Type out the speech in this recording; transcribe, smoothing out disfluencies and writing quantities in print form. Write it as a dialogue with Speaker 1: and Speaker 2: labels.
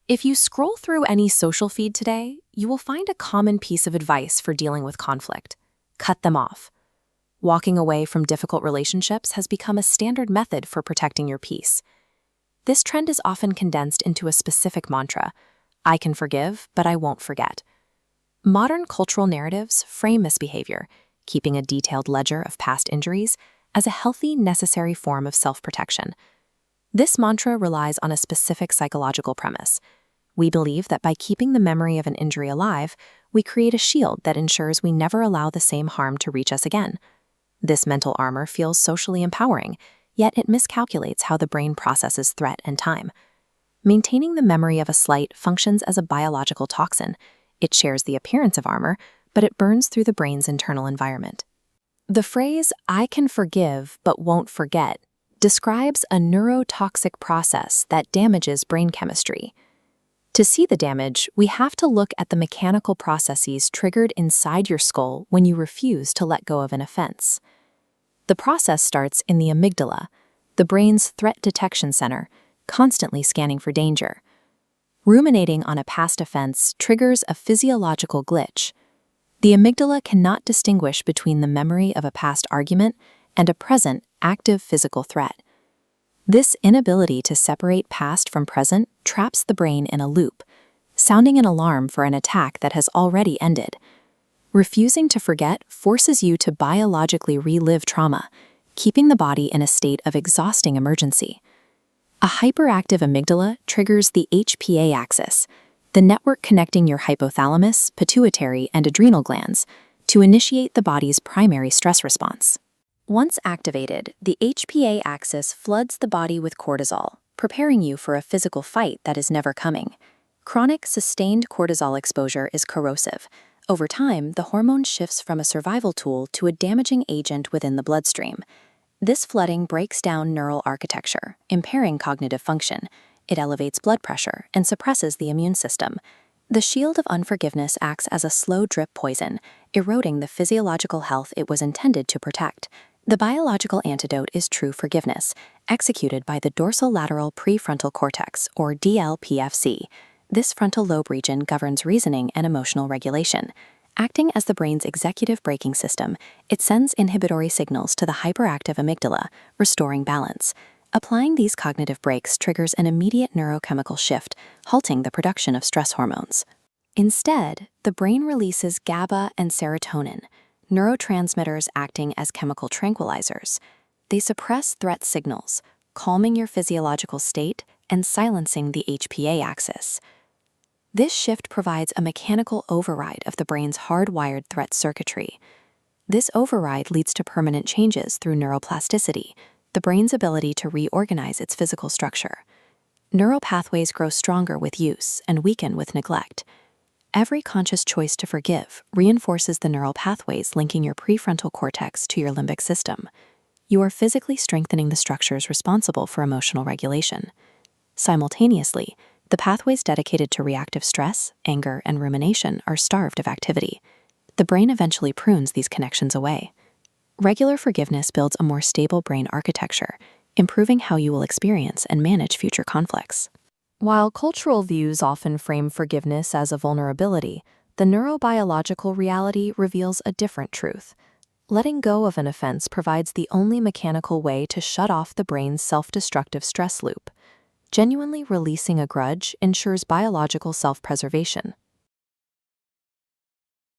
Speaker 1: If you scroll through any social feed today, you will find a common piece of advice for dealing with conflict. Cut them off. Walking away from difficult relationships has become a standard method for protecting your peace. This trend is often condensed into a specific mantra: I can forgive, but I won't forget. Modern cultural narratives frame this behavior, keeping a detailed ledger of past injuries, as a healthy, necessary form of self-protection. This mantra relies on a specific psychological premise. We believe that by keeping the memory of an injury alive, we create a shield that ensures we never allow the same harm to reach us again. This mental armor feels socially empowering, yet it miscalculates how the brain processes threat and time. Maintaining the memory of a slight functions as a biological toxin. It shares the appearance of armor, but it burns through the brain's internal environment. The phrase, "I can forgive but won't forget," describes a neurotoxic process that damages brain chemistry. To see the damage, we have to look at the mechanical processes triggered inside your skull when you refuse to let go of an offense. The process starts in the amygdala, the brain's threat detection center, constantly scanning for danger. Ruminating on a past offense triggers a physiological glitch. The amygdala cannot distinguish between the memory of a past argument and a present, active physical threat. This inability to separate past from present traps the brain in a loop, sounding an alarm for an attack that has already ended. Refusing to forget forces you to biologically relive trauma, keeping the body in a state of exhausting emergency. A hyperactive amygdala triggers the HPA axis, the network connecting your hypothalamus, pituitary, and adrenal glands, to initiate the body's primary stress response. Once activated, the HPA axis floods the body with cortisol, preparing you for a physical fight that is never coming. Chronic, sustained cortisol exposure is corrosive. Over time, the hormone shifts from a survival tool to a damaging agent within the bloodstream. This flooding breaks down neural architecture, impairing cognitive function. It elevates blood pressure and suppresses the immune system. The shield of unforgiveness acts as a slow drip poison, eroding the physiological health it was intended to protect. The biological antidote is true forgiveness, executed by the dorsolateral prefrontal cortex, or DLPFC. This frontal lobe region governs reasoning and emotional regulation. Acting as the brain's executive braking system, it sends inhibitory signals to the hyperactive amygdala, restoring balance. Applying these cognitive brakes triggers an immediate neurochemical shift, halting the production of stress hormones. Instead, the brain releases GABA and serotonin, neurotransmitters acting as chemical tranquilizers. They suppress threat signals, calming your physiological state and silencing the HPA axis. This shift provides a mechanical override of the brain's hardwired threat circuitry. This override leads to permanent changes through neuroplasticity, the brain's ability to reorganize its physical structure. Neural pathways grow stronger with use and weaken with neglect. Every conscious choice to forgive reinforces the neural pathways linking your prefrontal cortex to your limbic system. You are physically strengthening the structures responsible for emotional regulation. Simultaneously, the pathways dedicated to reactive stress, anger, and rumination are starved of activity. The brain eventually prunes these connections away. Regular forgiveness builds a more stable brain architecture, improving how you will experience and manage future conflicts. While cultural views often frame forgiveness as a vulnerability, the neurobiological reality reveals a different truth. Letting go of an offense provides the only mechanical way to shut off the brain's self-destructive stress loop. Genuinely releasing a grudge ensures biological self-preservation.